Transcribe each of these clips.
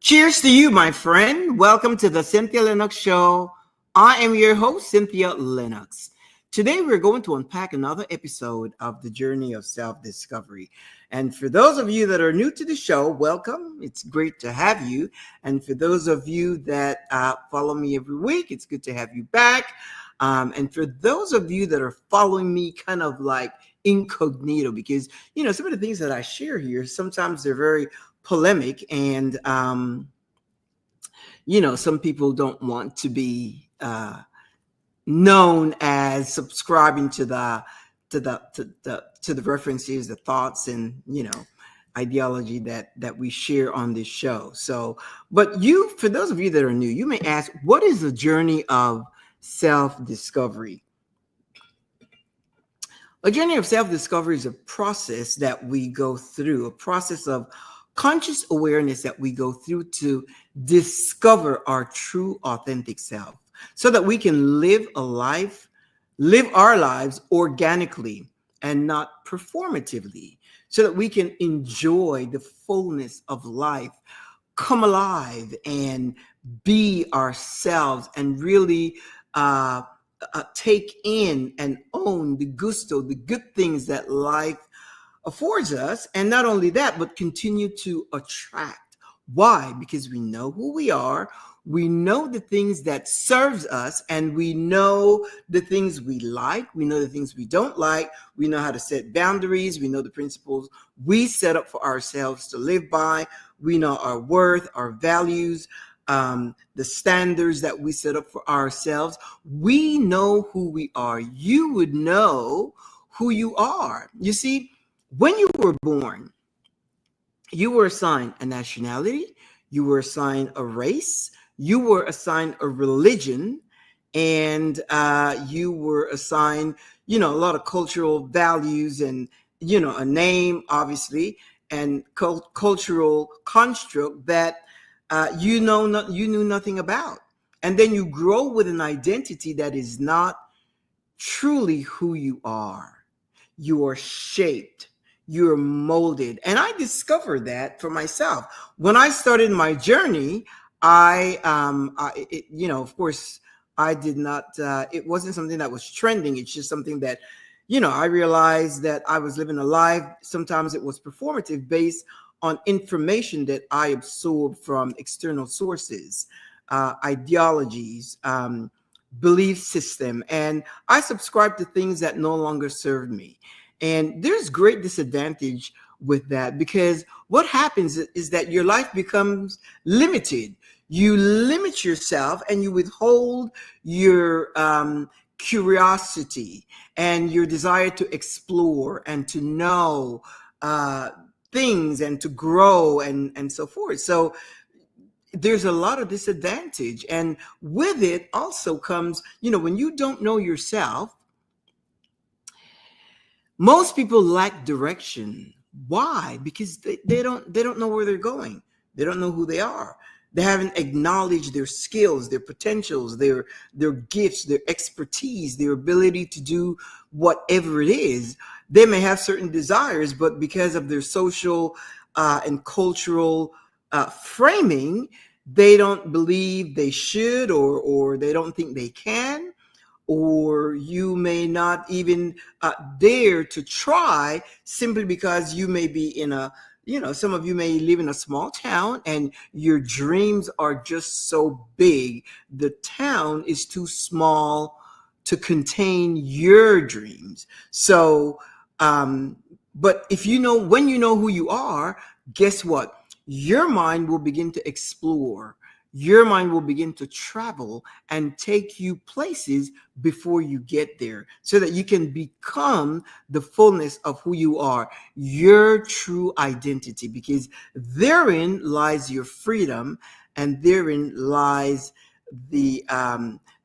Cheers to you, my friend. Welcome to the Cynthia Linox Show. I am your host, Cynthia Linox. Today, we're going to unpack another episode of the journey of self-discovery. And for those of you that are new to the show, welcome. It's great to have you. And for those of you that follow me every week, it's good to have you back. And for those of you that are following me kind of like incognito, because, some of the things that I share here, sometimes they're very polemic and some people don't want to be known as subscribing to the references, the thoughts, and ideology that we share on this show. So, but for those of you that are new, you may ask, what is the journey of self-discovery? A journey of self-discovery is a process that we go through, a process of conscious awareness that we go through to discover our true authentic self so that we can live our lives organically and not performatively, so that we can enjoy the fullness of life, come alive and be ourselves and really take in and own the good things that life affords us. And not only that, but continue to attract. Why? Because we know who we are, we know the things that serves us, and we know the things we like, we know the things we don't like, we know how to set boundaries, we know the principles we set up for ourselves to live by, we know our worth, our values, the standards that we set up for ourselves. We know who we are. You would know who you are. You see, when you were born, you were assigned a nationality, you were assigned a race, you were assigned a religion, and you were assigned, a lot of cultural values and, a name, obviously, and cultural construct that you knew nothing about. And then you grow with an identity that is not truly who you are. You are shaped. You're molded. And I discovered that for myself. When I started my journey, of course, I did not, it wasn't something that was trending. It's just something that, I realized that I was living a life. Sometimes it was performative based on information that I absorbed from external sources, ideologies, belief system. And I subscribed to things that no longer served me. And there's great disadvantage with that, because what happens is that your life becomes limited. You limit yourself and you withhold your curiosity and your desire to explore and to know things and to grow and so forth. So there's a lot of disadvantage. And with it also comes, when you don't know yourself, most people lack direction. Why? Because they don't know where they're going. They don't know who they are. They haven't acknowledged their skills, their potentials, their gifts, their expertise, their ability to do whatever it is. They may have certain desires, but because of their social and cultural framing, they don't believe they should, or they don't think they can. Or you may not even dare to try, simply because you may be in some of you may live in a small town and your dreams are just so big. The town is too small to contain your dreams. So, but when you know who you are, guess what? Your mind will begin to explore. Your mind will begin to travel and take you places before you get there, so that you can become the fullness of who you are, your true identity, because therein lies your freedom, and therein lies the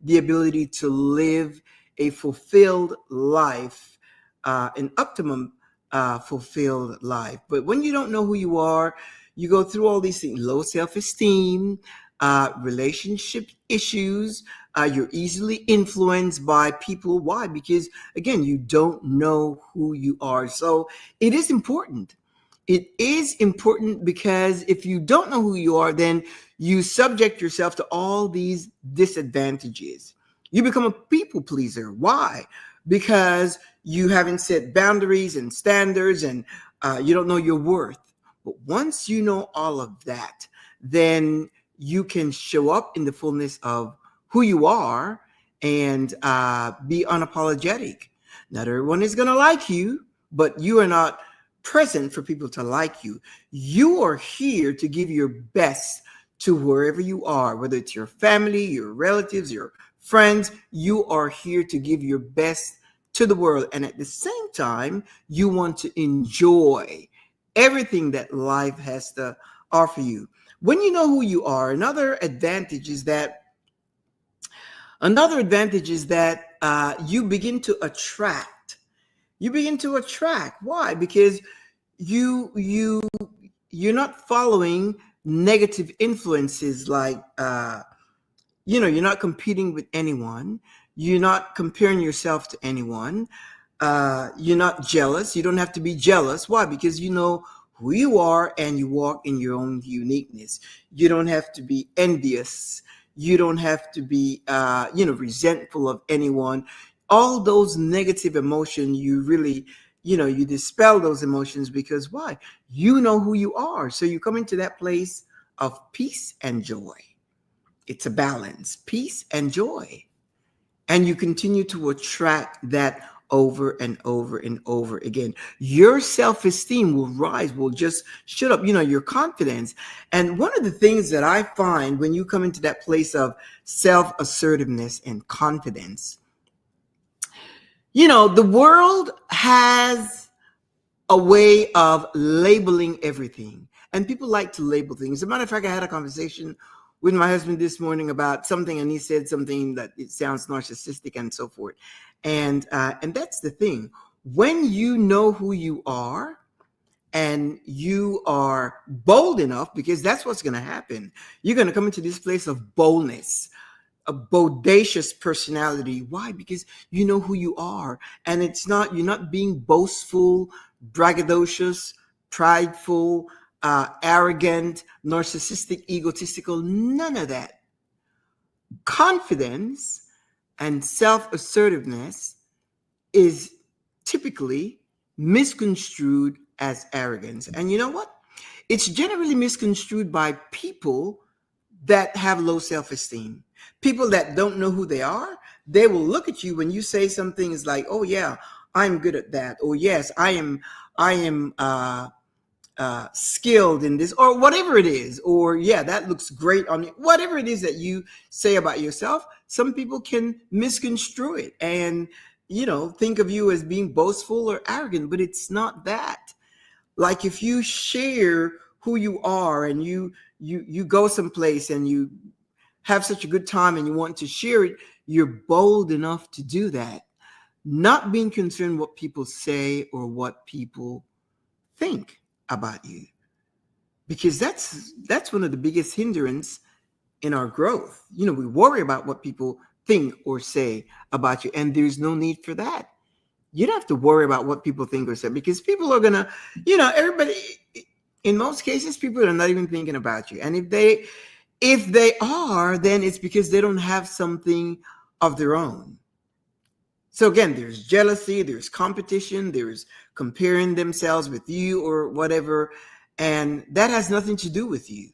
ability to live a fulfilled life, an optimum fulfilled life. But when you don't know who you are, you go through all these things: low self-esteem, relationship issues. You're easily influenced by people. Why? Because again, you don't know who you are. So it is important. It is important because if you don't know who you are, then you subject yourself to all these disadvantages. You become a people pleaser. Why? Because you haven't set boundaries and standards, and you don't know your worth. But once you know all of that, then you can show up in the fullness of who you are and be unapologetic. Not everyone is going to like you, but you are not present for people to like you. You are here to give your best to wherever you are, whether it's your family, your relatives, your friends. You are here to give your best to the world. And at the same time, you want to enjoy everything that life has to offer you. When you know who you are, another advantage is that you begin to attract. You begin to attract. Why? Because you're not following negative influences like you're not competing with anyone. You're not comparing yourself to anyone. You're not jealous. You don't have to be jealous. Why? Because you know who you are and you walk in your own uniqueness. You don't have to be envious. You don't have to be resentful of anyone. All those negative emotions, you really you dispel those emotions because why? You know who you are. So you come into that place of peace and joy. It's a balance, peace and joy. And you continue to attract that over and over and over again. Your self-esteem will rise, will just shoot up, your confidence. And one of the things that I find when you come into that place of self-assertiveness and confidence, the world has a way of labeling everything. And people like to label things. As a matter of fact, I had a conversation with my husband this morning about something, and he said something that it sounds narcissistic and so forth. And that's the thing. When you know who you are and you are bold enough, because that's what's going to happen. You're going to come into this place of boldness, a bodacious personality. Why? Because you know who you are. And you're not being boastful, braggadocious, prideful, arrogant, narcissistic, egotistical, none of that. Confidence and self-assertiveness is typically misconstrued as arrogance. And you know what? It's generally misconstrued by people that have low self-esteem. People that don't know who they are, they will look at you when you say something is like, oh yeah, I'm good at that. Or yes, I am skilled in this, or whatever it is, or yeah, that looks great on me. Whatever it is that you say about yourself, some people can misconstrue it and think of you as being boastful or arrogant, but it's not that. Like if you share who you are and you go someplace and you have such a good time and you want to share it, you're bold enough to do that, not being concerned what people say or what people think about you, because that's one of the biggest hindrance in our growth. We worry about what people think or say about you, and there's no need for that. You don't have to worry about what people think or say, because people are gonna, everybody, in most cases, people are not even thinking about you. And if they are, then it's because they don't have something of their own. So again, there's jealousy, there's competition, there's comparing themselves with you or whatever. And that has nothing to do with you.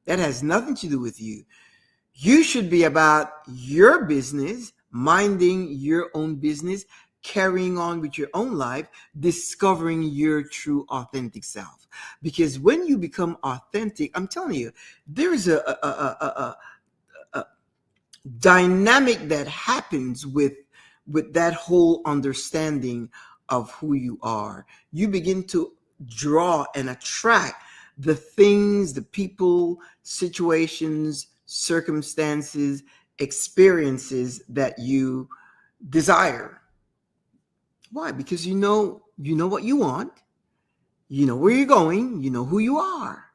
That has nothing to do with you. You should be about your business, minding your own business, carrying on with your own life, discovering your true authentic self. Because when you become authentic, I'm telling you, there's a dynamic that happens with that whole understanding of who you are. You begin to draw and attract the things, the people, situations, circumstances, experiences that you desire. Why? Because you know what you want, you know where you're going, you know who you are.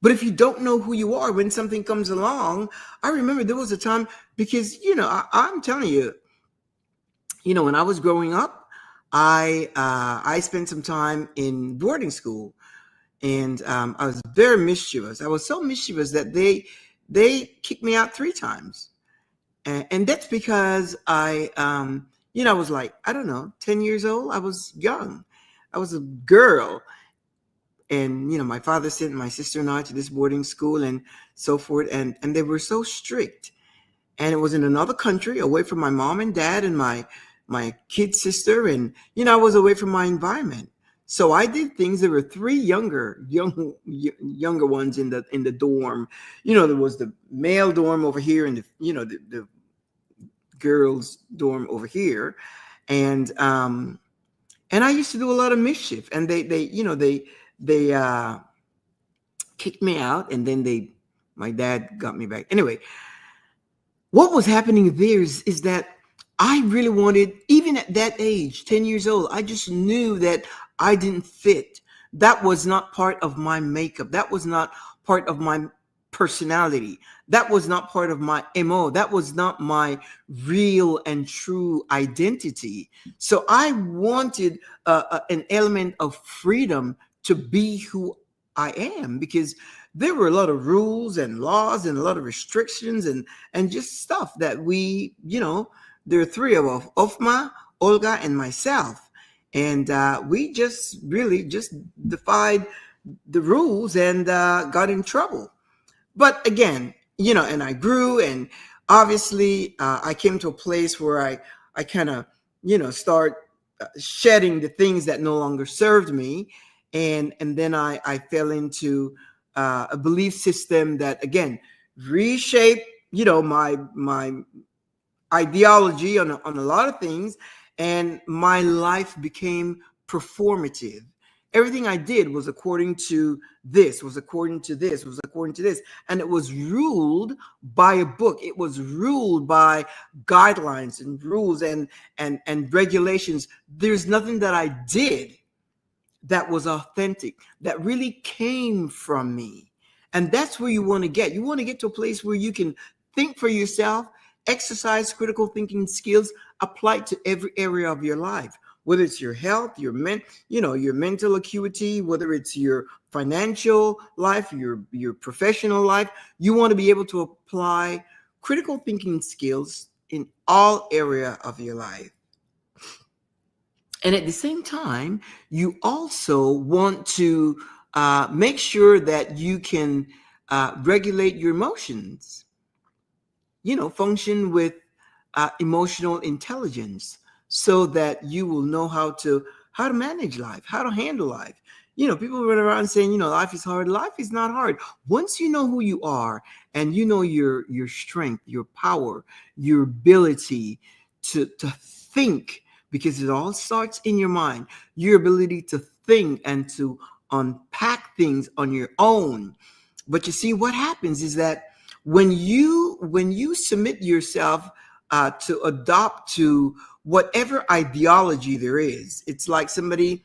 But if you don't know who you are, when something comes along, I remember there was a time, because I'm telling you, when I was growing up, I spent some time in boarding school, and I was very mischievous. I was so mischievous that they kicked me out 3 times, and that's because I was like, I don't know, 10 years old. I was young. I was a girl, and my father sent my sister and I to this boarding school and so forth, and they were so strict, and it was in another country, away from my mom and dad and my kid sister, and I was away from my environment. So I did things. There were three younger ones in the dorm. There was the male dorm over here, and the girls dorm over here, and I used to do a lot of mischief, and they kicked me out, and then my dad got me back. Anyway, what was happening there is that I really wanted, even at that age, 10 years old, I just knew that I didn't fit. That was not part of my makeup. That was not part of my personality. That was not part of my MO. That was not my real and true identity. So I wanted an element of freedom to be who I am, because there were a lot of rules and laws and a lot of restrictions and just stuff that there are three of us, Ofma, Olga, and myself. And we just really just defied the rules and got in trouble. But again, and I grew, and obviously I came to a place where I kind of, start shedding the things that no longer served me. And then I fell into a belief system that, again, reshaped, my ideology on a lot of things, and my life became performative. Everything I did was according to this, was according to this, was according to this, and it was ruled by a book. It was ruled by guidelines and rules and regulations. There's nothing that I did that was authentic, that really came from me. And that's where you want to get. You want to get to a place where you can think for yourself, exercise critical thinking skills, apply to every area of your life, whether it's your health, your mental acuity, whether it's your financial life, your professional life. You want to be able to apply critical thinking skills in all area of your life. And at the same time, you also want to make sure that you can regulate your emotions, function with emotional intelligence, so that you will know how to manage life, how to handle life. People run around saying, life is hard. Life is not hard. Once you know who you are, and you know your strength, your power, your ability to think, because it all starts in your mind, your ability to think and to unpack things on your own. But you see, what happens is that when you submit yourself to adopt to whatever ideology there is, it's like somebody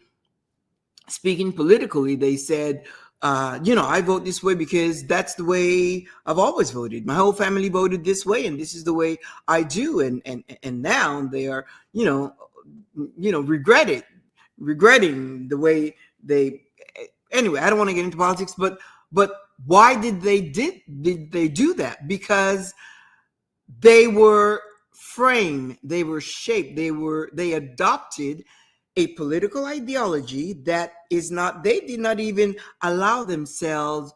speaking politically. They said, I vote this way because that's the way I've always voted. My whole family voted this way, and this is the way I do. And now they are, regretting the way they. Anyway, I don't want to get into politics, but why did they do that? Because they were framed, they were shaped, they adopted a political ideology that is not. They did not even allow themselves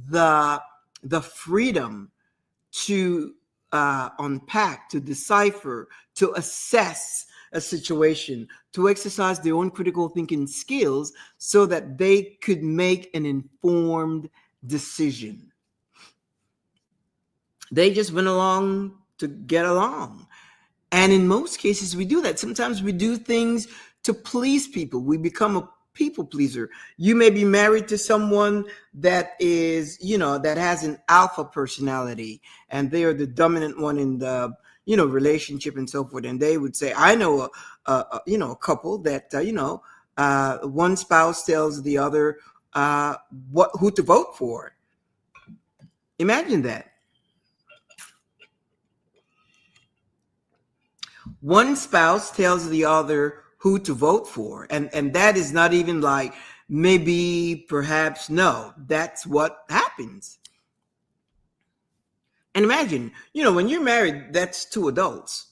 the freedom to unpack, to decipher, to assess a situation, to exercise their own critical thinking skills, so that they could make an informed decision. They just went along to get along. And in most cases, we do that. Sometimes we do things to please people. We become a people pleaser. You may be married to someone that is, that has an alpha personality, and they are the dominant one in the, relationship and so forth. And they would say, I know a couple that, one spouse tells the other who to vote for. Imagine that. One spouse tells the other who to vote for, and that is not even like Maybe, perhaps, no. That's what happens. And imagine, when you're married, that's two adults.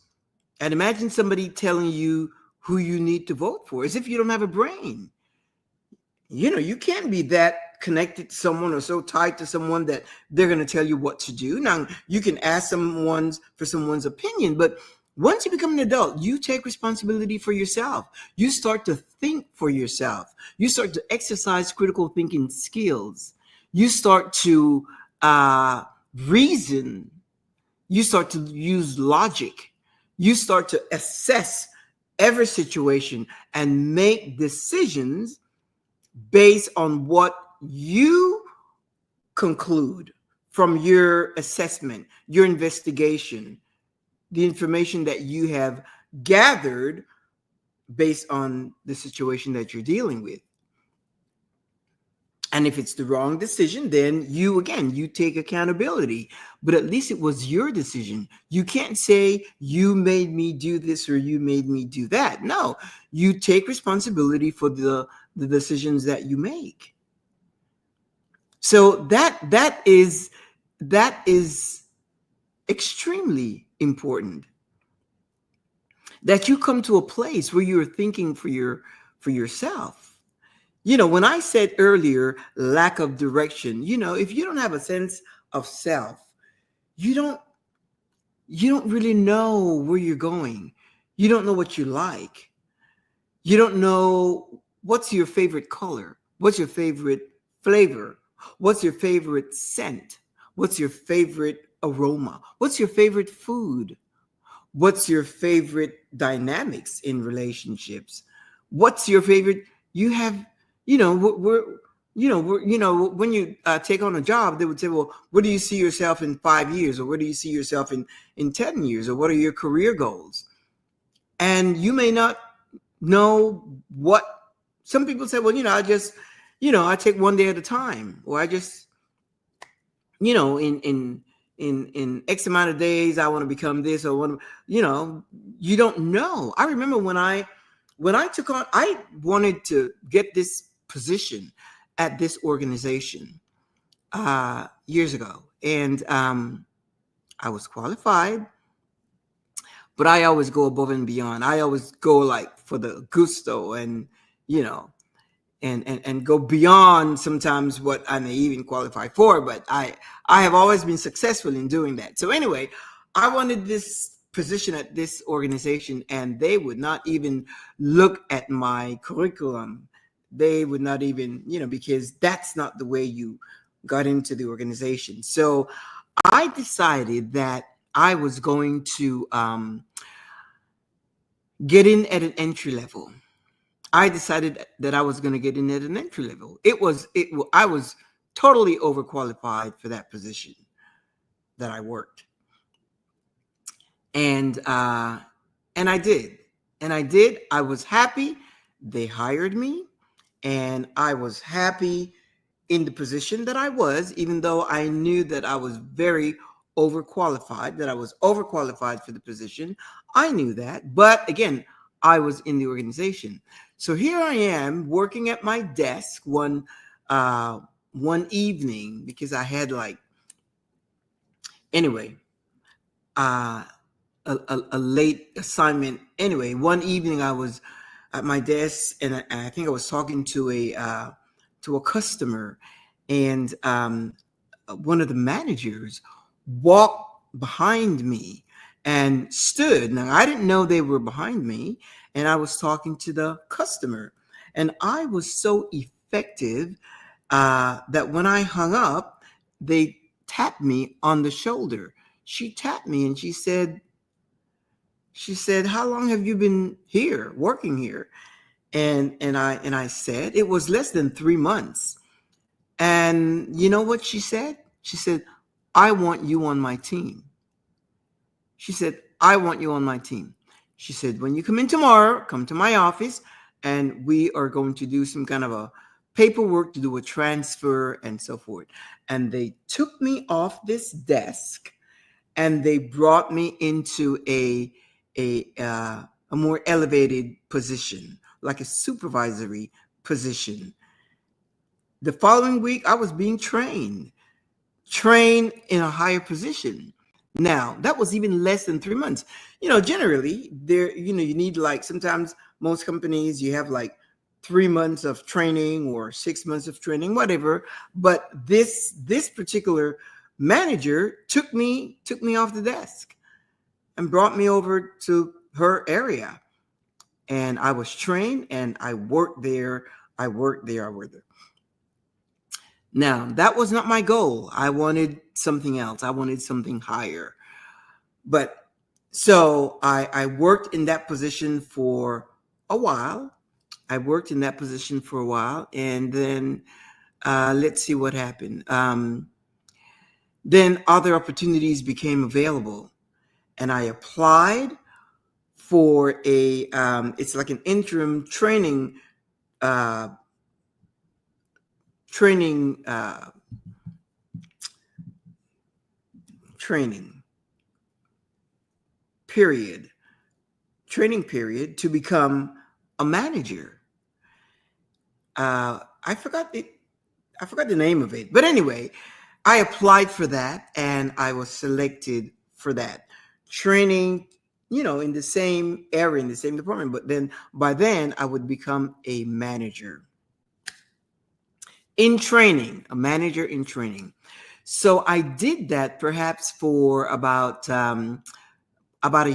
And imagine somebody telling you who you need to vote for, as if you don't have a brain. You can't be that connected to someone or so tied to someone that they're going to tell you what to do. Now, you can ask for someone's opinion, but once you become an adult, you take responsibility for yourself. You start to think for yourself. You start to exercise critical thinking skills. You start to reason. You start to use logic. You start to assess every situation and make decisions based on what you conclude from your assessment, your investigation, the information that you have gathered based on the situation that you're dealing with. And if it's the wrong decision, then you take accountability. But at least it was your decision. You can't say you made me do this or you made me do that. No, you take responsibility for the decisions that you make. So that is extremely important. That you come to a place where you're thinking for yourself. When I said earlier, lack of direction, if you don't have a sense of self, you don't really know where you're going. You don't know what you like. You don't know what's your favorite color, what's your favorite flavor, what's your favorite scent, what's your favorite aroma, what's your favorite food, what's your favorite dynamics in relationships, what's your favorite. You have when you take on a job, they would say, well, where do you see yourself in 5 years? Or where do you see yourself in 10 years? Or what are your career goals? And you may not know what some people say, well, I take one day at a time, or I just, in X amount of days, I want to become this, or you don't know. I remember when I wanted to get this position at this organization years ago, and I was qualified, but I always go above and beyond. I always go like for the gusto, and and go beyond sometimes what I may even qualify for. But I have always been successful in doing that. So anyway, I wanted this position at this organization, and they would not even look at my curriculum. They would not even, because that's not the way you got into the organization. So I decided that I was going to get in at an entry level. I decided that I was going to get in at an entry level. I was totally overqualified for that position that I worked. And I did. I was happy. They hired me, and I was happy in the position that I was, even though I knew that I was very overqualified, that I was overqualified for the position. I knew that. But again, I was in the organization. So here I am working at my desk one evening, because I had a late assignment. Anyway, one evening I was at my desk, and I think I was talking to a customer, and one of the managers walked behind me and stood. Now, I didn't know they were behind me, and I was talking to the customer, and I was so effective that when I hung up, they tapped me on the shoulder. She tapped me, and she said, how long have you been here, working here? And I said, it was less than 3 months. And you know what she said? She said, I want you on my team. She said, I want you on my team. She said, when you come in tomorrow, come to my office, and we are going to do some kind of a paperwork to do a transfer and so forth. And they took me off this desk, and they brought me into a more elevated position, like a supervisory position. The following week, I was being trained in a higher position. Now, that was even less than 3 months. Generally, you need like sometimes most companies, you have like 3 months of training or 6 months of training, whatever. But this particular manager took me off the desk and brought me over to her area. And I was trained and I worked there. I worked there. Now, that was not my goal. I wanted something else. I wanted something higher. But so I worked in that position for a while. And then let's see what happened. Then other opportunities became available, and I applied for it's like an interim uh, training period to become a manager. I forgot the name of it, but anyway, I applied for that and I was selected for that training. In the same area, in the same department, but then by then I would become a manager in training, a manager in training. So I did that perhaps for about a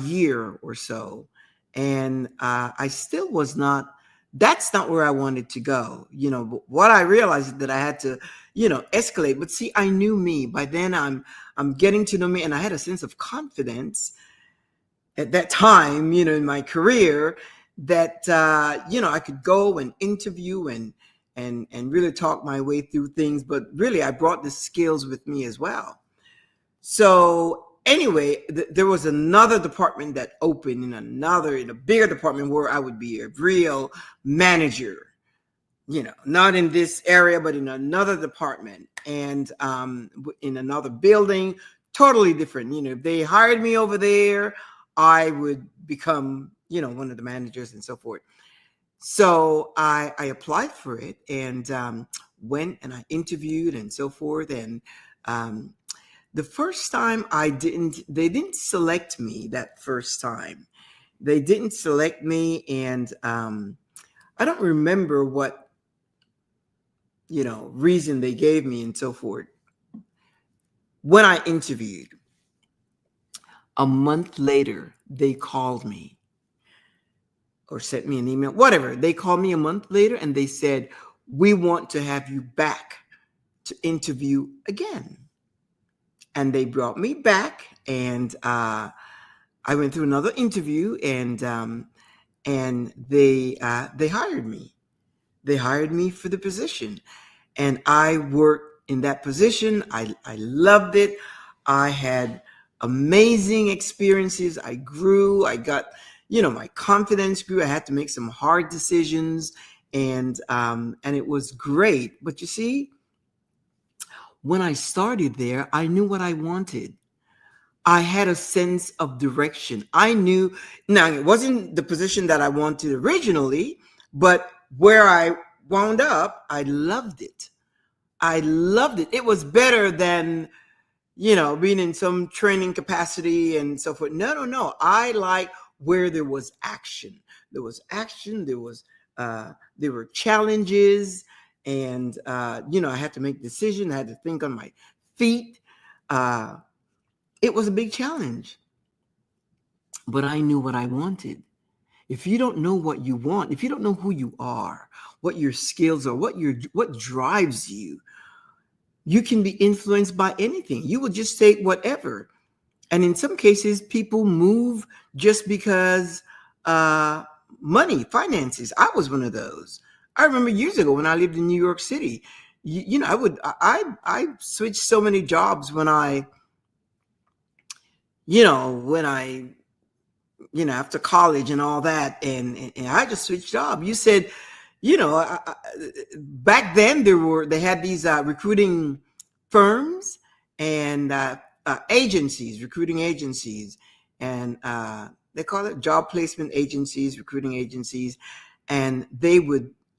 year or so. And I still was not, that's not where I wanted to go. But what I realized is that I had to, escalate. But see, I knew me. By then I'm getting to know me, and I had a sense of confidence at that time, in my career, that I could go and interview and really talk my way through things. But really, I brought the skills with me as well. So anyway, there was another department that opened in a bigger department where I would be a real manager. Not in this area, but in another department and in another building, totally different. If they hired me over there, I would become, one of the managers and so forth. So I applied for it and went and I interviewed and so forth. And the first time they didn't select me that first time. They didn't select me. And I don't remember what, reason they gave me and so forth. When I interviewed, a month later, they called me or sent me an email, whatever. They called me a month later and they said, "We want to have you back to interview again." And they brought me back, and I went through another interview, and they hired me. They hired me for the position, and I worked in that position. I loved it. I had amazing experiences. I grew. I got, my confidence grew. I had to make some hard decisions, and it was great. But you see, when I started there, I knew what I wanted. I had a sense of direction. I knew, now it wasn't the position that I wanted originally, but where I wound up, I loved it. I loved it. It was better than, being in some training capacity and so forth. No. I like where there was action. There was action. There were challenges. And, I had to make decisions. I had to think on my feet. It was a big challenge. But I knew what I wanted. If you don't know what you want, if you don't know who you are, what your skills are, what drives you, you can be influenced by anything. You will just take whatever. And in some cases, people move just because money, finances. I was one of those. I remember years ago when I lived in New York City, I switched so many jobs when I after college and all that, and I just switched jobs. You said, back then they had these recruiting firms and recruiting agencies, and they call it job placement agencies, recruiting agencies, and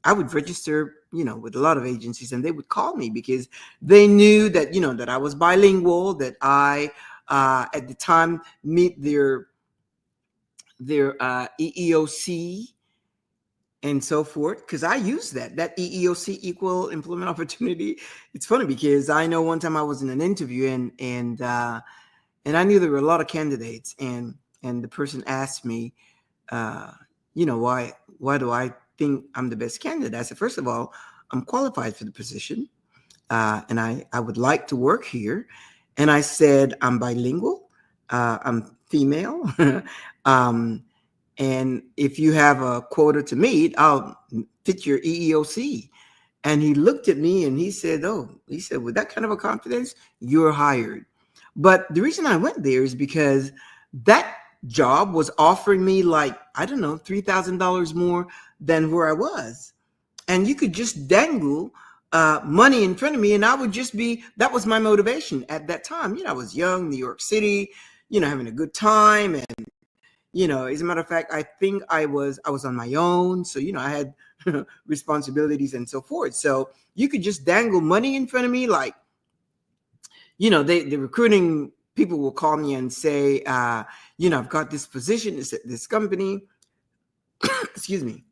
I would register with a lot of agencies, and they would call me because they knew that, that I was bilingual, that I, at the time, meet their EEOC and so forth, because I use that EEOC, equal employment opportunity. It's funny because I know one time I was in an interview, and I knew there were a lot of candidates, and the person asked me, uh, why do I think I'm the best candidate? I said, first of all, I'm qualified for the position, and I would like to work here. And I said, I'm bilingual, I'm female, um, and if you have a quota to meet, I'll fit your EEOC. And he looked at me and he said, with that kind of a confidence, you're hired. But the reason I went there is because that job was offering me, like, I don't know, $3,000 more than where I was. And you could just dangle money in front of me, and I would just that was my motivation at that time. I was young, New York City, having a good time. And, as a matter of fact, I think I was on my own. So, I had responsibilities and so forth. So you could just dangle money in front of me. Like, the recruiting people will call me and say, I've got this position, this company, excuse me,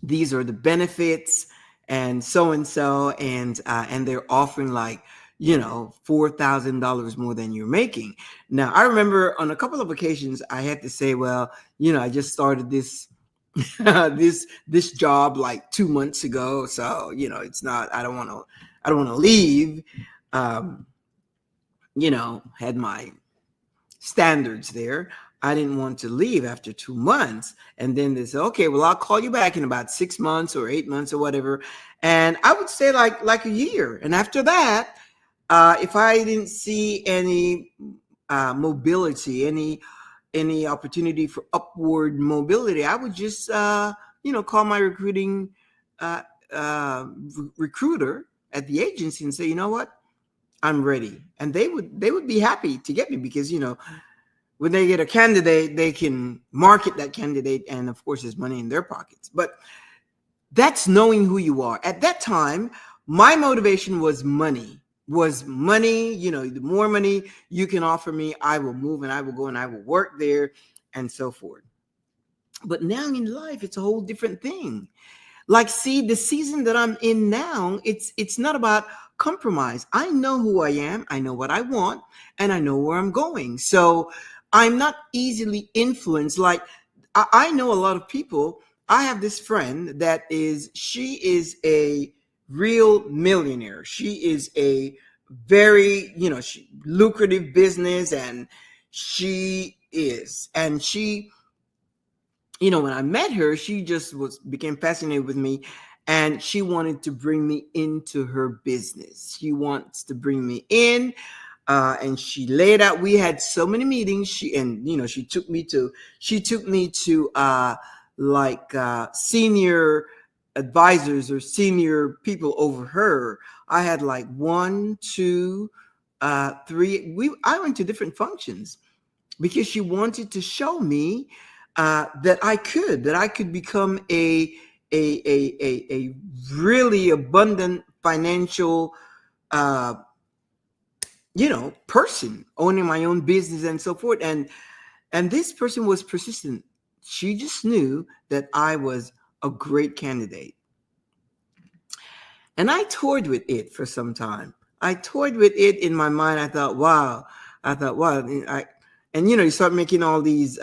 these are the benefits and so, and they're offering like, $4,000 more than you're making. Now, I remember on a couple of occasions I had to say, well, I just started this this job like 2 months ago, so it's not, I don't want to leave. Had my standards there. I didn't want to leave after 2 months. And then they said, okay, well, I'll call you back in about 6 months or 8 months or whatever. And I would say like a year. And after that, if I didn't see any mobility, any opportunity for upward mobility, I would just, call my recruiting recruiter at the agency and say, you know what, I'm ready. And they would be happy to get me because, when they get a candidate, they can market that candidate. And of course, there's money in their pockets. But that's knowing who you are. At that time, my motivation was money. The more money you can offer me, I will move and I will go and I will work there and so forth. But now in life, it's a whole different thing. Like, see, the season that I'm in now, it's not about compromise. I know who I am, I know what I want, and I know where I'm going. So I'm not easily influenced. Like, I know a lot of people. I have this friend she is a real millionaire. She is a very, lucrative business, and when I met her, she just became fascinated with me, and she wanted to bring me into her business. She wants to bring me in, and she laid out. We had so many meetings. She took me to senior advisors or senior people over her. I had like 1, 2, 3. I went to different functions because she wanted to show me that I could become a really abundant financial person, owning my own business and so forth. And this person was persistent. She just knew that I was a great candidate. And I toyed with it for some time. I toyed with it in my mind. I thought, wow. You start making all these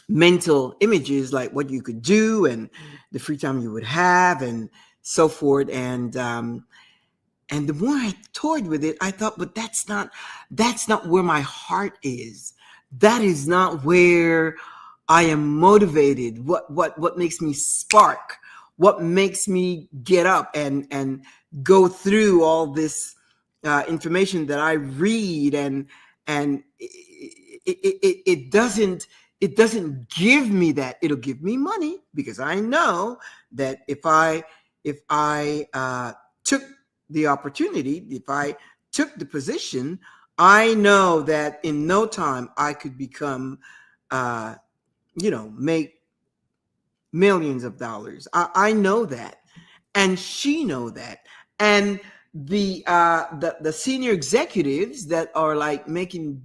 mental images, like what you could do and the free time you would have and so forth. And the more I toyed with it, I thought, but that's not where my heart is. That is not where I am motivated. What makes me spark? What makes me get up and go through all this information that I read, and it doesn't give me that. It'll give me money because I know that if I took the opportunity, if I took the position, I know that in no time I could become, make millions of dollars. I know that, and she know that, and the senior executives that are like making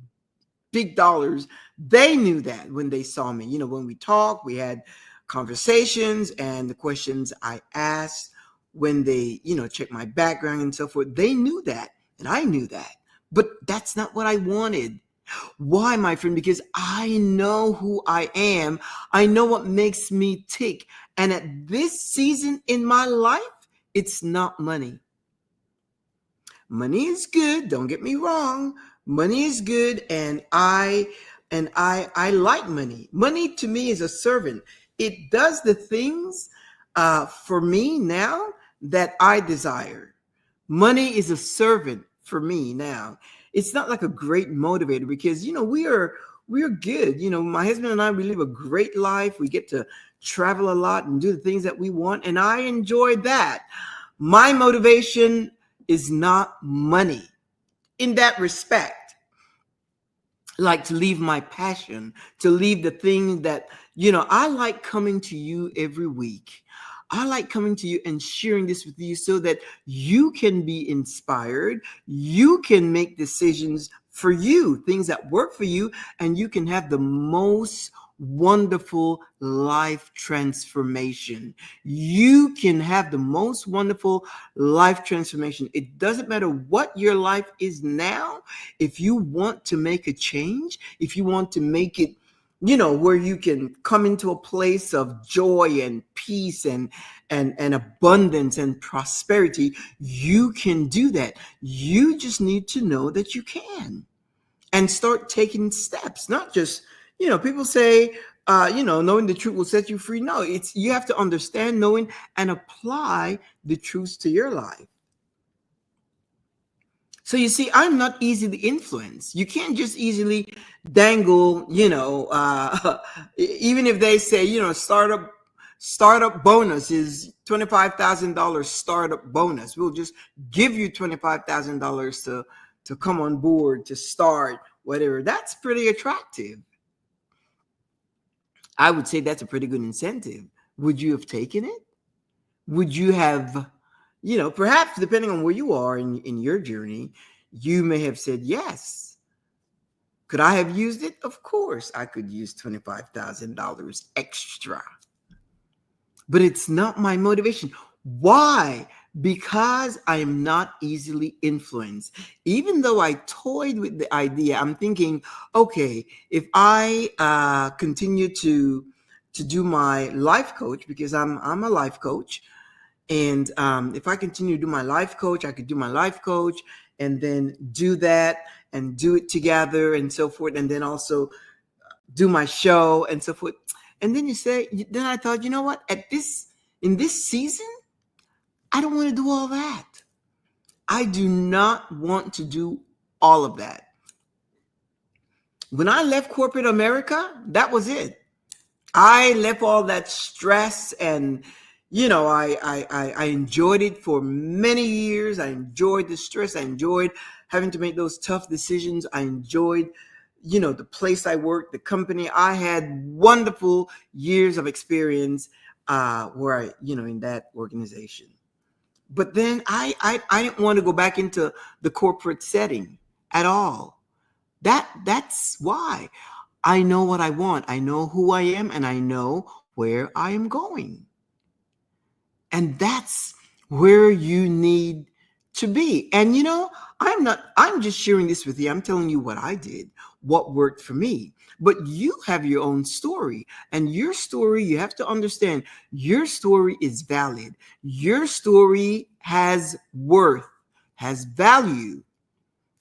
big dollars, they knew that when they saw me. When we talked, we had conversations, and the questions I asked when they, checked my background and so forth, they knew that, and I knew that. But that's not what I wanted. Why, my friend? Because I know who I am. I know what makes me tick. And at this season in my life, it's not money. Money is good, don't get me wrong. Money is good, and I like money. Money to me is a servant. It does the things for me now that I desire. Money is a servant for me now. It's not like a great motivator, because we are good. My husband and I, we live a great life. We get to travel a lot and do the things that we want, and I enjoy that. My motivation is not money in that respect. Like, to leave my passion, to leave the thing that, I like coming to you every week. I like coming to you and sharing this with you so that you can be inspired. You can make decisions for you, things that work for you, and you can have the most wonderful life transformation. You can have the most wonderful life transformation. It doesn't matter what your life is now. If you want to make a change, if you want to make it, where you can come into a place of joy and peace and abundance and prosperity, you can do that. You just need to know that you can, and start taking steps. Not just, people say, knowing the truth will set you free. No, it's, you have to understand, knowing, and apply the truths to your life. So you see, I'm not easily influenced. You can't just easily dangle, even if they say, startup bonus is $25,000 startup bonus. We'll just give you $25,000 to come on board, to start whatever. That's pretty attractive. I would say that's a pretty good incentive. Would you have taken it? Would you have, perhaps depending on where you are in your journey, you may have said yes. Could I have used it? Of course, I could use $25,000 extra. But it's not my motivation. Why? Because I am not easily influenced. Even though I toyed with the idea, I'm thinking, okay, if I continue to do my life coach, because I'm a life coach, and if I continue to do my life coach, I could do my life coach and then do that and do it together and so forth, and then also do my show and so forth. And then then I thought, you know what? In this season, I don't want to do all that. I do not want to do all of that. When I left corporate America, that was it. I left all that stress, and I enjoyed it for many years. I enjoyed the stress. I enjoyed having to make those tough decisions. I enjoyed, the place I worked, the company. I had wonderful years of experience where I, in that organization. But then I didn't want to go back into the corporate setting at all. That's why. I know what I want. I know who I am, and I know where I am going. And that's where you need to be. And I'm just sharing this with you. I'm telling you what I did, what worked for me. But you have your own story, and your story, you have to understand, your story is valid. Your story has worth, has value.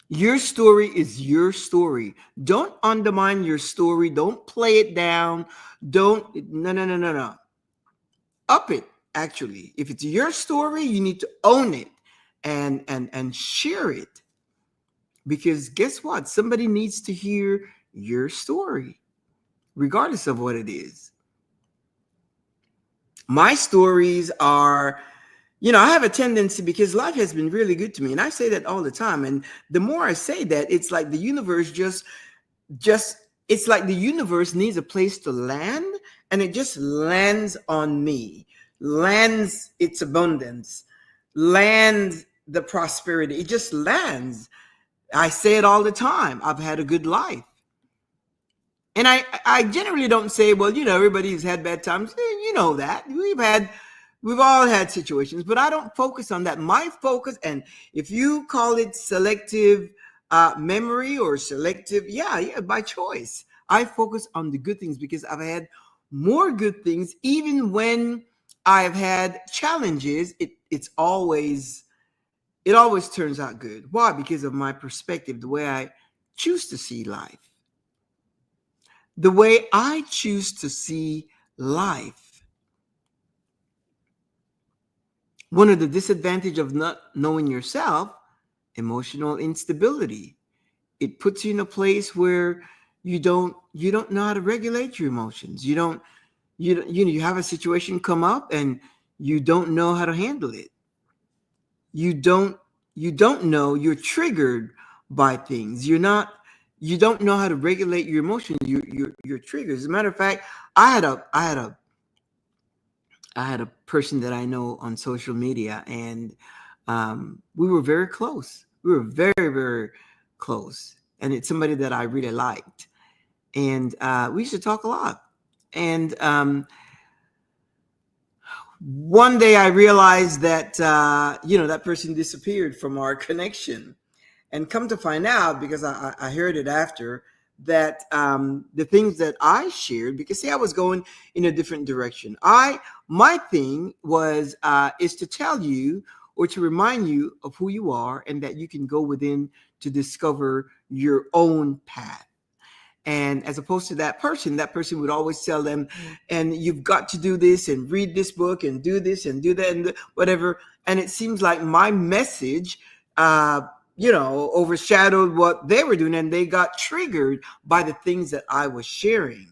Your story is your story. Don't undermine your story. Don't play it down. No. Up it, actually. If it's your story, you need to own it and share it. Because guess what? Somebody needs to hear your story, regardless of what it is. My stories are, I have a tendency, because life has been really good to me, and I say that all the time. And the more I say that, it's like the universe it's like the universe needs a place to land, and it just lands on me, lands its abundance, lands the prosperity. It just lands. I say it all the time. I've had a good life. And I generally don't say, well, everybody's had bad times. You know that. We've all had situations, but I don't focus on that. My focus, and if you call it selective memory or selective, yeah, by choice. I focus on the good things because I've had more good things. Even when I've had challenges, it always turns out good. Why? Because of my perspective, the way I choose to see life. The way I choose to see life. One of the disadvantages of not knowing yourself, emotional instability. It puts you in a place where you don't know how to regulate your emotions. You have a situation come up and you don't know how to handle it. You don't know, you're triggered by things. You don't know how to regulate your emotions, your triggers. As a matter of fact, I had a person that I know on social media, and we were very close. We were very, very close. And it's somebody that I really liked. And we used to talk a lot. And one day I realized that, that person disappeared from our connection. And come to find out, because I heard it after, that the things that I shared, because see, I was going in a different direction. My thing was is to tell you or to remind you of who you are and that you can go within to discover your own path. And as opposed to that person would always tell them, and you've got to do this and read this book and do this and do that and whatever. And it seems like my message, overshadowed what they were doing, and they got triggered by the things that I was sharing,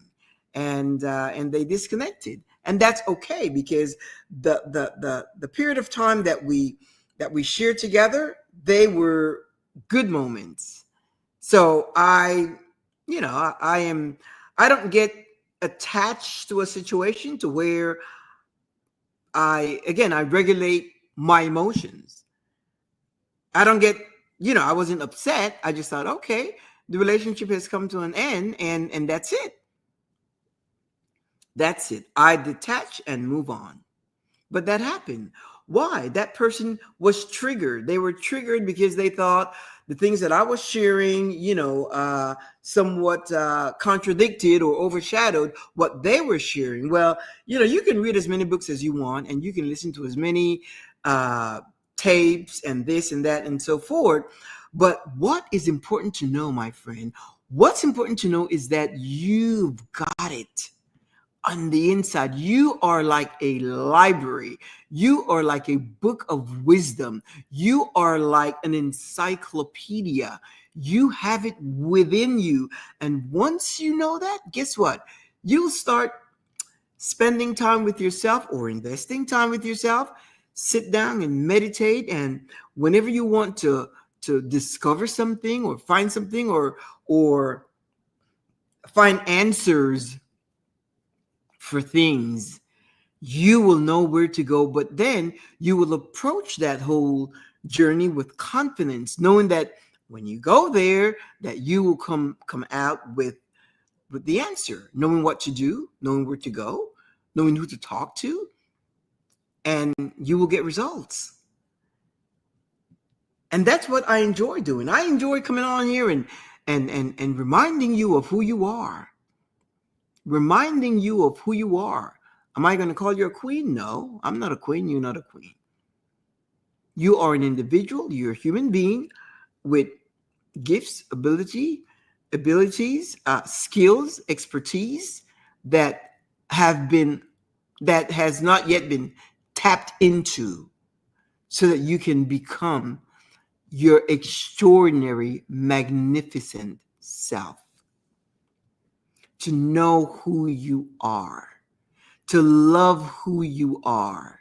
and they disconnected. And that's okay, because the period of time that we shared together, they were good moments. So I don't get attached to a situation to where I regulate my emotions. I don't get, I wasn't upset. I just thought, okay, the relationship has come to an end, and that's it. That's it. I detach and move on. But that happened. Why? That person was triggered. They were triggered because they thought the things that I was sharing, somewhat contradicted or overshadowed what they were sharing. Well, you can read as many books as you want, and you can listen to as many tapes and this and that and so forth. But what is important to know, my friend, what's important to know is that you've got it on the inside. You are like a library. You are like a book of wisdom. You are like an encyclopedia. You have it within you. And once you know that, guess what? You'll start spending time with yourself or investing time with yourself. Sit down and meditate. And whenever you want to discover something or find something or find answers for things, you will know where to go. But then you will approach that whole journey with confidence, knowing that when you go there, that you will come out with the answer, knowing what to do, knowing where to go, knowing who to talk to, and you will get results. And that's what I enjoy doing. I enjoy coming on here and reminding you of who you are. Reminding you of who you are. Am I going to call you a queen? No, I'm not a queen. You're not a queen. You are an individual. You're a human being with gifts, abilities, skills, expertise that has not yet been tapped into, so that you can become your extraordinary, magnificent self. To know who you are, to love who you are,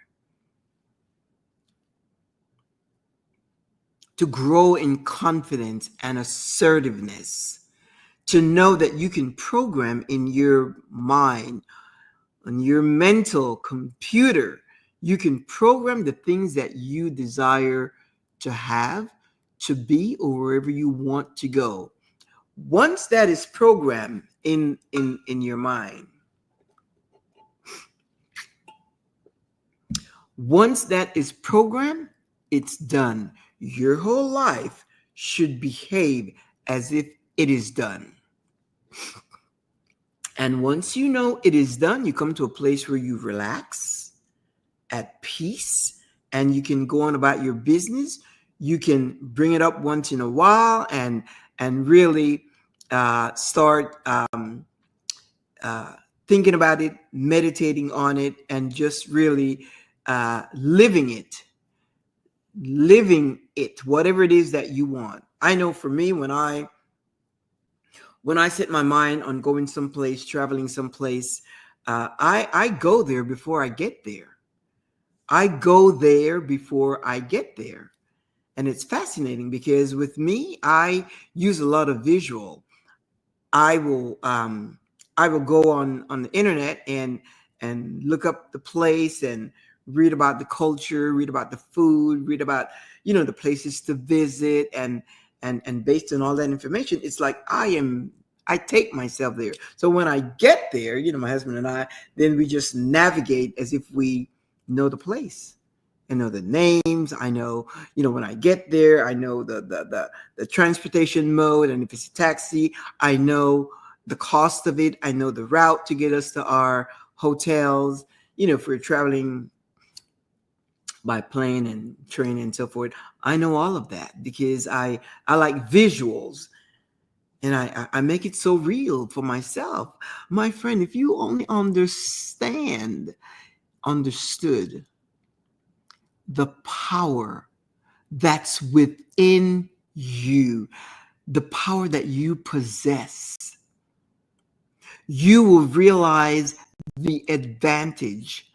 to grow in confidence and assertiveness, to know that you can program in your mind on your mental computer, you can program the things that you desire to have, to be, or wherever you want to go. Once that is programmed in your mind, once that is programmed, it's done. Your whole life should behave as if it is done. And once you know it is done, you come to a place where you relax, at peace, and you can go on about your business. You can bring it up once in a while and really start uh, thinking about it, meditating on it, and just really living it, whatever it is that you want. I know for me, when I set my mind on going someplace, traveling someplace, I go there before I get there. I go there before I get there. And it's fascinating because with me, I use a lot of visual. I will I will go on the internet and look up the place and read about the culture, read about the food, read about the places to visit, and based on all that information, it's like I take myself there. So when I get there, my husband and I, then we just navigate as if we know the place. I know the names. I know, when I get there, I know the transportation mode, and if it's a taxi, I know the cost of it. I know the route to get us to our hotels. If we're traveling by plane and train and so forth, I know all of that because I like visuals, and I make it so real for myself. My friend, if you only understood the power that's within you, the power that you possess, you will realize the advantage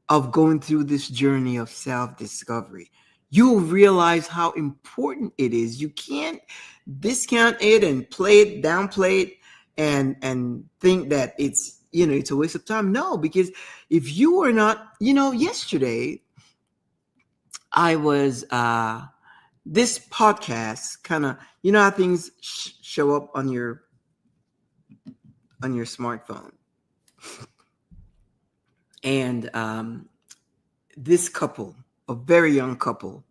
of going through this journey of self-discovery. You will realize how important it is. You can't discount it and downplay it, and think that it's a waste of time. No, because if you were not, yesterday I was this podcast kind of, how things show up on your smartphone. And this couple, a very young couple,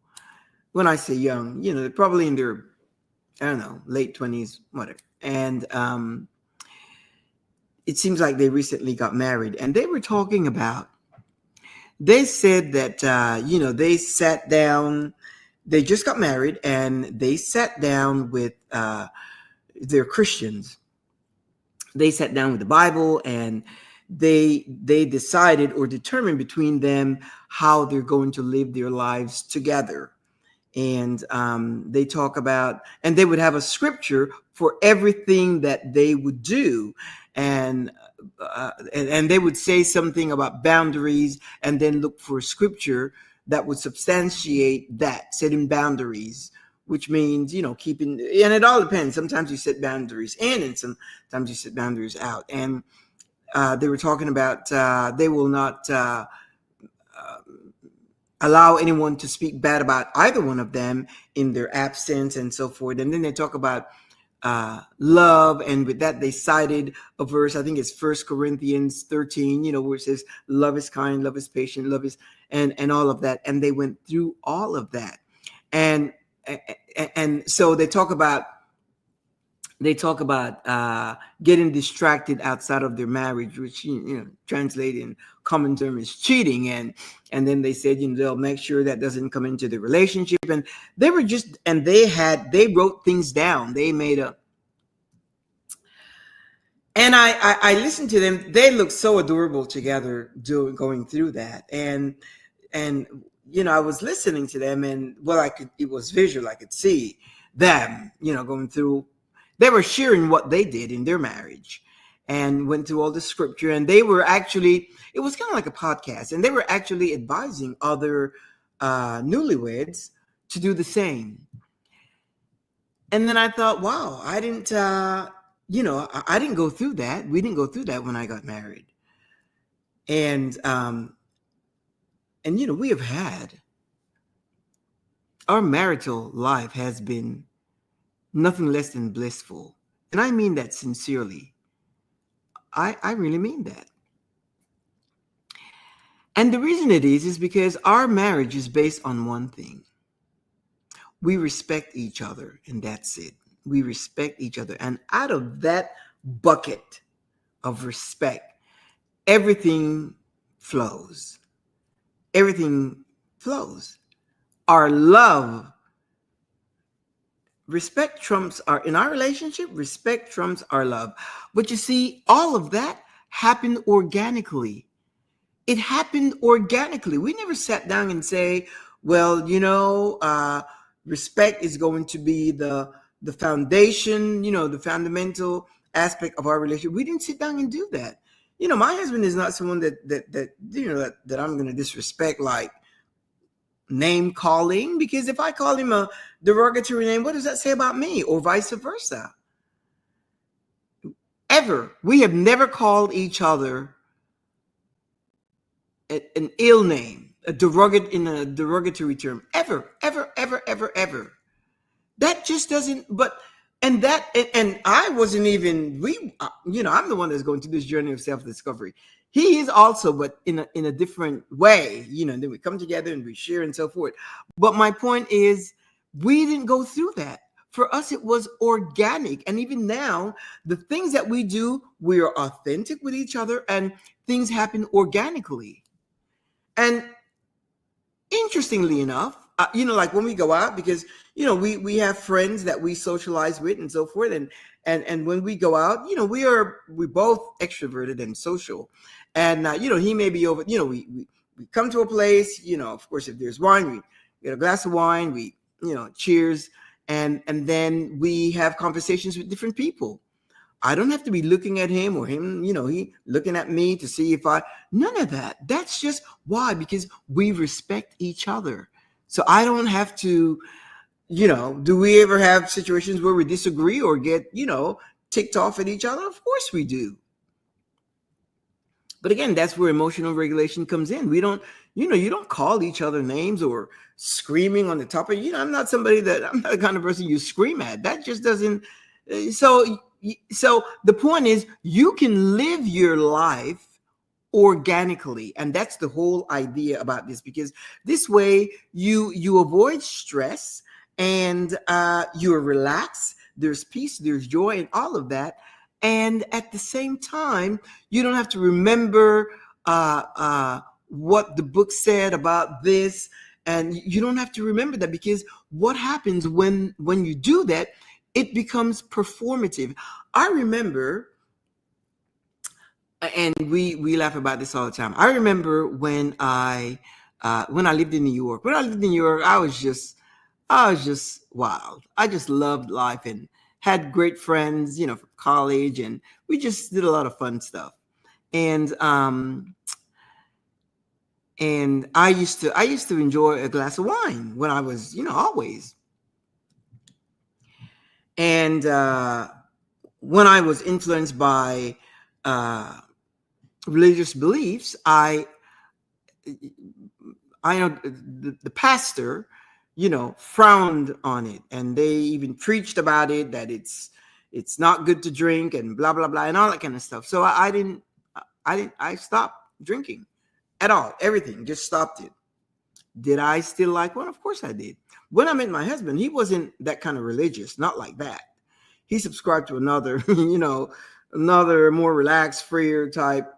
when I say young, they're probably in their, I don't know, late 20s, whatever. And it seems like they recently got married. And they were talking about, they said that, they sat down, they just got married, and they sat down with, they're Christians. They sat down with the Bible, and they decided or determined between them how they're going to live their lives together. And they talk about, and they would have a scripture for everything that they would do. And they would say something about boundaries, and then look for a scripture that would substantiate that, setting boundaries, which means, keeping, and it all depends. Sometimes you set boundaries in, and sometimes you set boundaries out. And they were talking about they will not allow anyone to speak bad about either one of them in their absence and so forth. And then they talk about love, and with that they cited a verse, I think it's 1 Corinthians 13, where it says love is kind, love is patient, love is, and all of that. And they went through all of that. And so they talk about getting distracted outside of their marriage, which translated in common term is cheating, and then they said they'll make sure that doesn't come into the relationship. And they were just, and they wrote things down. They made a, and I listened to them. They look so adorable together going through that, and I was listening to them, and it was visual. I could see them going through. They were sharing what they did in their marriage, and went through all the scripture. And they were actually, it was kind of like a podcast, and they were actually advising other newlyweds to do the same. And then I thought, wow, I didn't go through that. We didn't go through that when I got married. And we have had our marital life has been nothing less than blissful. And I mean that sincerely. I really mean that. And the reason it is because our marriage is based on one thing. We respect each other, and that's it. We respect each other. And out of that bucket of respect, everything flows. Everything flows. Our love, respect trumps in our relationship, respect trumps our love. But you see, all of that happened organically. It happened organically. We never sat down and say, well, respect is going to be the foundation, the fundamental aspect of our relationship. We didn't sit down and do that. My husband is not someone that I'm going to disrespect, like name calling, because if I call him a derogatory name, what does that say about me, or vice versa? Ever. We have never called each other an ill name, in a derogatory term, ever, ever, ever, ever, ever. That just doesn't. And I wasn't even. I'm the one that's going through this journey of self-discovery. He is also, but in a different way. Then we come together and we share and so forth. But my point is, we didn't go through that. For us, it was organic. And even now, the things that we do, we are authentic with each other, and things happen organically. And interestingly enough, like when we go out, because we have friends that we socialize with and so forth, and when we go out, we both extroverted and social, and he may be over. We come to a place. Of course, if there's wine, we get a glass of wine. We cheers, and then we have conversations with different people. I don't have to be looking at him or him, he looking at me to see none of that. That's just why, because we respect each other. So I don't have to, do we ever have situations where we disagree or get, ticked off at each other? Of course we do. But again, that's where emotional regulation comes in. We don't, you don't call each other names or screaming on the top of, I'm not the kind of person you scream at. That just doesn't, so the point is, you can live your life organically, and that's the whole idea about this, because this way you avoid stress, and you're relaxed. There's peace, there's joy, and all of that. And at the same time, you don't have to remember what the book said about this, and you don't have to remember that, because what happens when you do that, it becomes performative. I remember, and we laugh about this all the time. I remember when I lived in New York. When I lived in New York, I was just wild. I just loved life and had great friends, from college, and we just did a lot of fun stuff. And I used to enjoy a glass of wine when I was, always. And when I was influenced by religious beliefs, I know the pastor, frowned on it, and they even preached about it, that it's not good to drink and blah blah blah and all that kind of stuff. So I stopped drinking at all. Everything, just stopped it. Did I still like one? Of course I did. When I met my husband, he wasn't that kind of religious, not like that. He subscribed to another, another more relaxed, freer type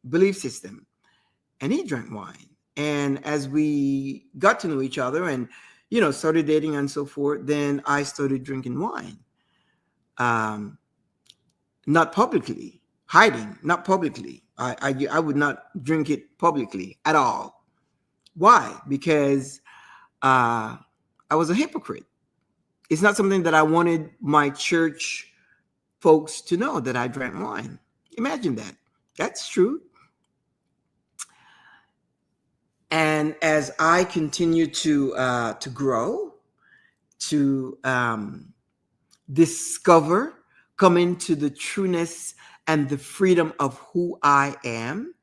belief system. And he drank wine. And as we got to know each other and, started dating and so forth, then I started drinking wine. Not publicly, hiding, not publicly. I would not drink it publicly at all. Why? Because I was a hypocrite. It's not something that I wanted my church folks to know, that I drank wine. Imagine that. That's true. And as I continue to grow, to discover, come into the trueness and the freedom of who I am,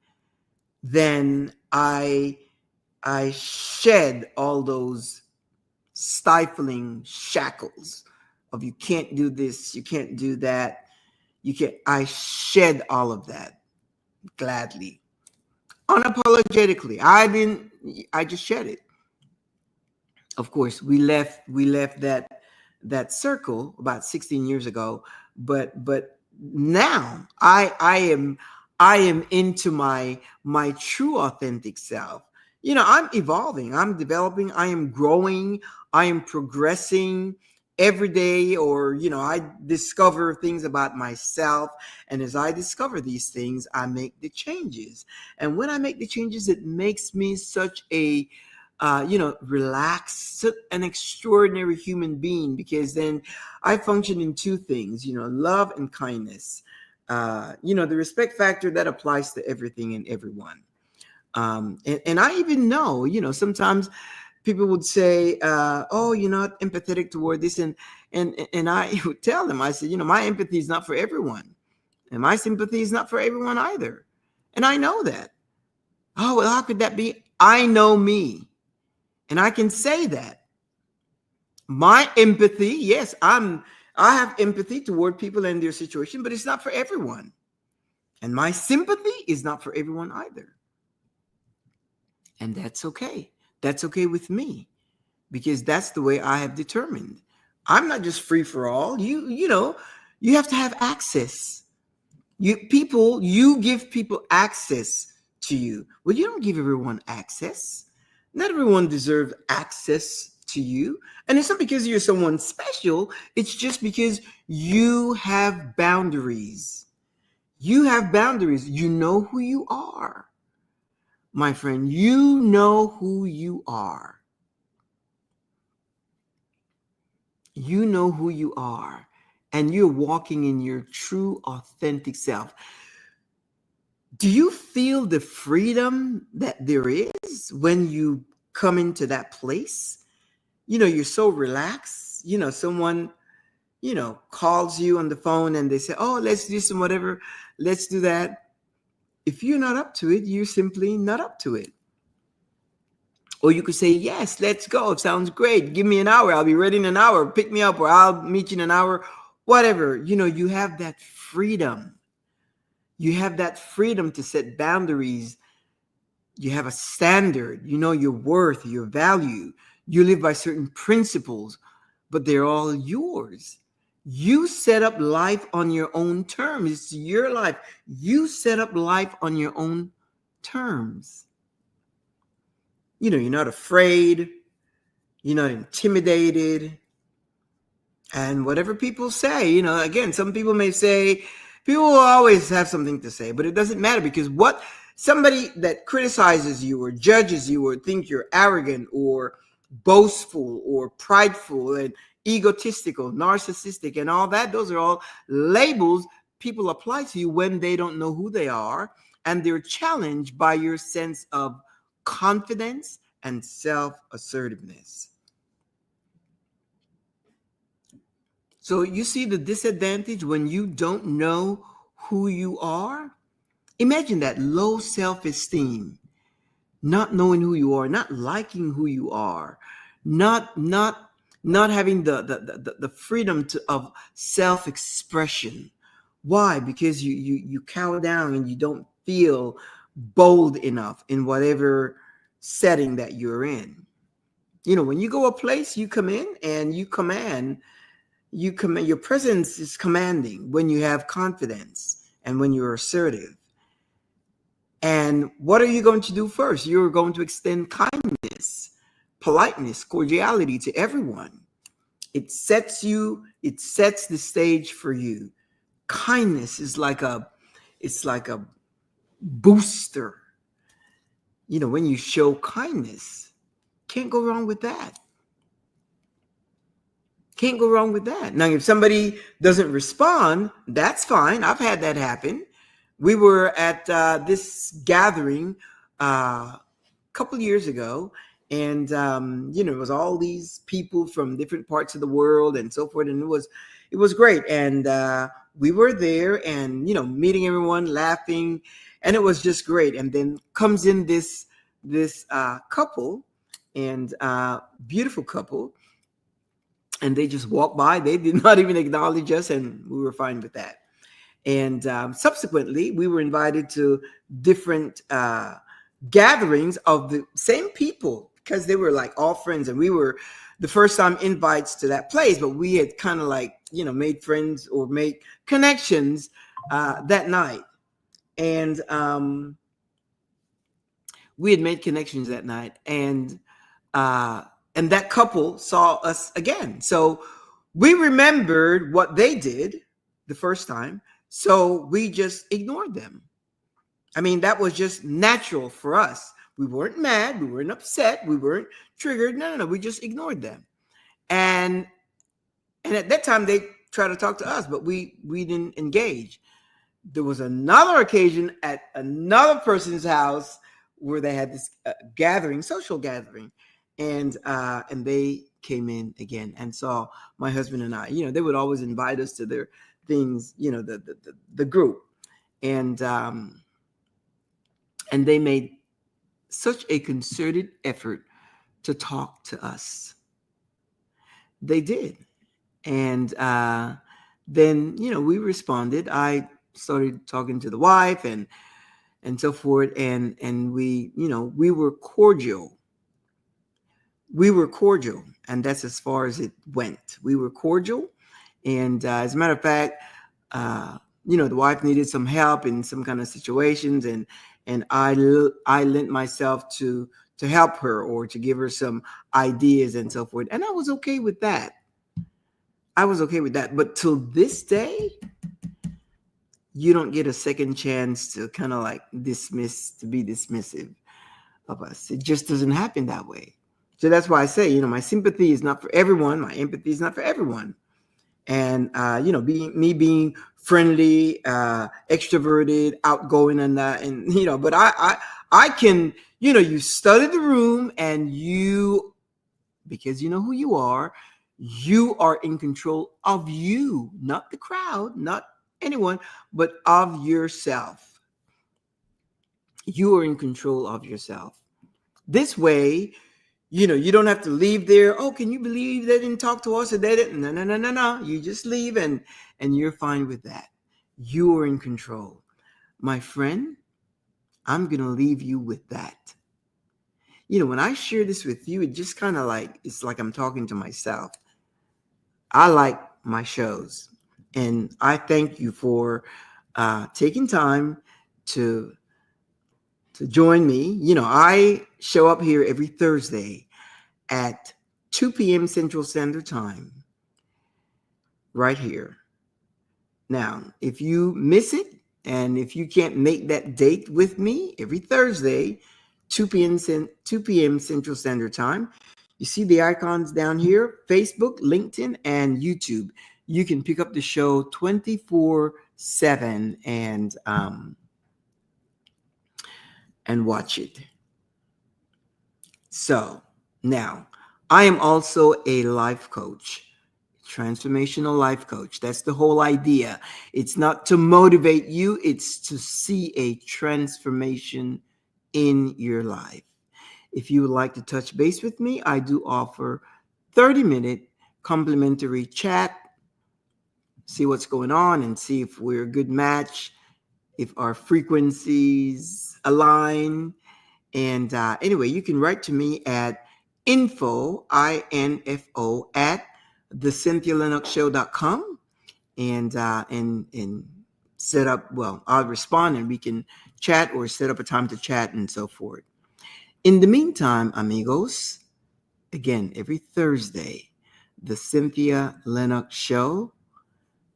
then I shed all those stifling shackles of you can't do this, you can't do that, you can't. I shed all of that gladly, unapologetically. I just shed it. Of course, we left that circle about 16 years ago, but now I am into my true authentic self. I'm evolving, I'm developing, I am growing, I am progressing every day. Or I discover things about myself, and as I discover these things, I make the changes. And when I make the changes, it makes me such a relaxed, an extraordinary human being, because then I function in two things, love and kindness. The respect factor that applies to everything and everyone. And I even know, sometimes people would say, "Oh, you're not empathetic toward this," and I would tell them, I said, my empathy is not for everyone, and my sympathy is not for everyone either, and I know that. Oh, well, how could that be? I know me. And I can say that my empathy, yes, I have empathy toward people and their situation, but it's not for everyone. And my sympathy is not for everyone either. And that's okay. That's okay with me, because that's the way I have determined. I'm not just free for all. You have to have access. You give people access to you. Well, you don't give everyone access. Not everyone deserves access to you. And it's not because you're someone special. It's just because you have boundaries. You have boundaries. You know who you are, my friend. You know who you are. You know who you are. And you're walking in your true, authentic self. Do you feel the freedom that there is when you come into that place? You're so relaxed. Someone, calls you on the phone and they say, "Oh, let's do some whatever. Let's do that." If you're not up to it, you're simply not up to it. Or you could say, "Yes, let's go. It sounds great. Give me an hour. I'll be ready in an hour. Pick me up, or I'll meet you in an hour." Whatever. You have that freedom. You have that freedom to set boundaries. You have a standard. You know your worth, your value. You live by certain principles, but they're all yours. You set up life on your own terms. It's your life. You set up life on your own terms. You're not afraid. You're not intimidated. And whatever people say, again, some people may say, people will always have something to say, but it doesn't matter, because what somebody that criticizes you or judges you or think you're arrogant or boastful or prideful and egotistical, narcissistic, and all that, those are all labels people apply to you when they don't know who they are, and they're challenged by your sense of confidence and self-assertiveness. So you see the disadvantage when you don't know who you are? Imagine that low self-esteem, not knowing who you are, not liking who you are, not having the freedom of self-expression. Why? Because you cower down and you don't feel bold enough in whatever setting that you're in. When you go a place, you come in and you command. Your presence is commanding when you have confidence and when you're assertive. And what are you going to do first? You're going to extend kindness, politeness, cordiality to everyone. It sets the stage for you. Kindness is it's like a booster. When you show kindness, can't go wrong with that. Can't go wrong with that. Now, if somebody doesn't respond, that's fine. I've had that happen. We were at this gathering a couple years ago, and it was all these people from different parts of the world and so forth, and it was great. And we were there and, meeting everyone, laughing, and it was just great. And then comes in this couple, and beautiful couple, and they just walked by. They did not even acknowledge us, and we were fine with that. And subsequently, we were invited to different gatherings of the same people, because they were like all friends, and we were the first time invites to that place, but we had kind of like, made friends or made connections that night. And we had made connections that night, and that couple saw us again. So we remembered what they did the first time, so we just ignored them. I mean, that was just natural for us. We weren't mad. We weren't upset. We weren't triggered. No. We just ignored them. And at that time, they tried to talk to us, but we didn't engage. There was another occasion at another person's house where they had this social gathering, and they came in again and saw my husband and I. They would always invite us to their things, the group, and they made such a concerted effort to talk to us. They did. And then, we responded. I started talking to the wife and so forth. And we, we were cordial. And that's as far as it went. We were cordial. And as a matter of fact, the wife needed some help in some kind of situations. And I lent myself to help her or to give her some ideas and so forth. And I was okay with that. But till this day, you don't get a second chance to kind of like be dismissive of us. It just doesn't happen that way. So that's why I say, my sympathy is not for everyone. My empathy is not for everyone. And, being friendly, extroverted, outgoing, and but I can, you study the room, and because you know who you are in control of you, not the crowd, not anyone, but of yourself. You are in control of yourself. This way, you don't have to leave there. Oh, can you believe they didn't talk to us? Or they didn't? No. You just leave, and you're fine with that. You are in control. My friend, I'm going to leave you with that. When I share this with you, it just kind of like, it's like I'm talking to myself. I like my shows, and I thank you for taking time to join me. I show up here every Thursday at 2 p.m. Central Standard Time, right here. Now, if you miss it, and if you can't make that date with me every Thursday, 2 p.m. Central Standard Time, you see the icons down here: Facebook, LinkedIn, and YouTube. You can pick up the show 24/7 and watch it. So now, I am also a life coach, transformational life coach. That's the whole idea. It's not to motivate you, it's to see a transformation in your life. If you would like to touch base with me, I do offer 30-minute complimentary chat. See what's going on and see if we're a good match, if our frequencies align. And anyway, you can write to me at info at thecynthialinoxshow.com and set up, I'll respond and we can chat or set up a time to chat and so forth. In the meantime, amigos, again, every Thursday, the Cynthia Linox Show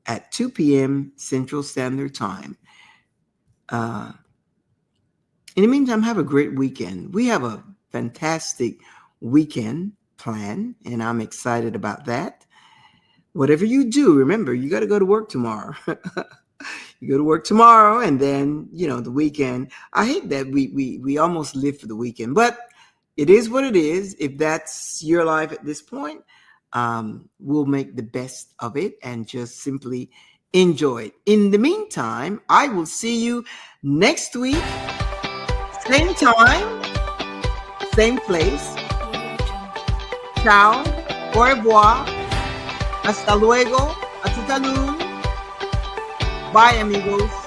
at 2 p.m. Central Standard Time. In the meantime, have a great weekend. We have a fantastic weekend plan, and I'm excited about that. Whatever you do, remember, you got to go to work tomorrow. You go to work tomorrow, and then, the weekend. I hate that we almost live for the weekend, but it is what it is. If that's your life at this point, we'll make the best of it and just simply enjoyed. In the meantime, I will see you next week, same time, same place. Ciao, au revoir, hasta luego, hasta talun. Bye, amigos.